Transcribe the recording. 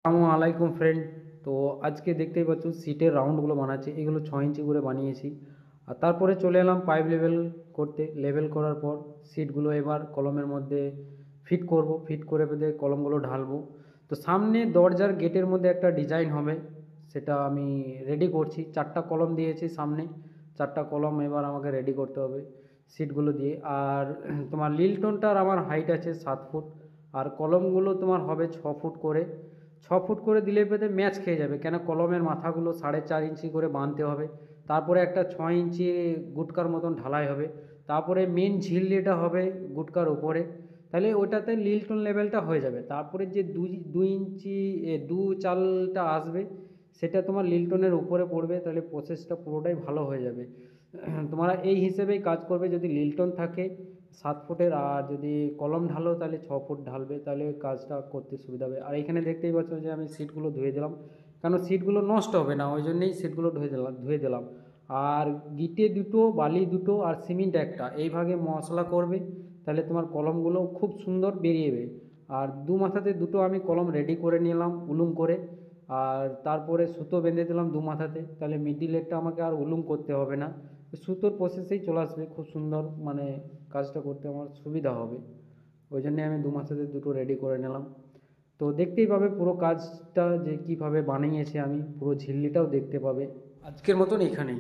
আসসালামু আলাইকুম ফ্রেন্ড। তো আজকে দেখতেই পাচ্ছ সিটের রাউন্ডগুলো বানাচ্ছি, এগুলো 6 ইঞ্চি করে বানিয়েছি। আর তারপরে চলে এলাম পাইপ লেভেল করতে। লেভেল করার পর সিটগুলো এবার কলমের মধ্যে ফিট করব, ফিট করে বেঁধে কলমগুলো ঢালবো। তো সামনে দরজার গেটের মধ্যে একটা ডিজাইন হবে, সেটা আমি রেডি করছি। 4টা কলম দিয়েছি সামনে, 4টা কলম এবার আমাকে রেডি করতে হবে সিটগুলো দিয়ে। আর তোমার লিলটনটার আমার হাইট আছে 7 ফুট, আর কলমগুলো তোমার হবে 6 ফুট করে। 6 ফুট করে দিলে পেতে ম্যাচ খেয়ে যাবে, কেন কলমের মাথাগুলো 4.5 ইঞ্চি করে বাঁধতে হবে। তারপরে একটা 6 ইঞ্চি গুটকার মতন ঢালাই হবে। তারপরে মেন ঝিল্লিটা হবে গুটকার উপরে, তাহলে ওটাতে লিলটন লেভেলটা হয়ে যাবে। তারপরে যে 2 ইঞ্চি 2 চালটা আসবে, সেটা তোমার লিলটনের উপরে পড়বে, তাহলে প্রসেসটা পুরোটাই ভালো হয়ে যাবে। তোমরা এই হিসেবেই কাজ করবে, যদি লিলটন থাকে 7 ফুটের, আর যদি কলম ঢালো তাহলে 6 ফুট ঢালবে, তাহলে কাজটা করতে সুবিধা হবে। আর এখানে দেখতেই পাচ্ছ যে আমি সিটগুলো ধুয়ে দিলাম, কারণ সিটগুলো নষ্ট হবে না, ওই জন্যেই সিটগুলো ধুয়ে দিলাম। আর গিটে দুটো, বালি দুটো, আর সিমেন্ট একটা, এই ভাগে মশলা করবে, তাহলে তোমার কলমগুলো খুব সুন্দর বেরিয়েবে। আর মাথাতে দুটো আমি কলম রেডি করে নিলাম উলুম করে। আর তারপরে সুতো বেঁধে দিলাম মাথাতে, তাহলে মিডিলেরটা আমাকে আর উলুম করতে হবে না, সুতোর প্রসেসেই চলে আসবে খুব সুন্দর, মানে কাজটা করতে আমার সুবিধা হবে। ওই জন্যে আমি মাথাতে দুটো রেডি করে নিলাম। তো দেখতেই পাবে পুরো কাজটা যে কীভাবে বানিয়েছে, আমি পুরো ঝিল্লিটাও দেখতে পাবে। আজকের মতন এখানেই।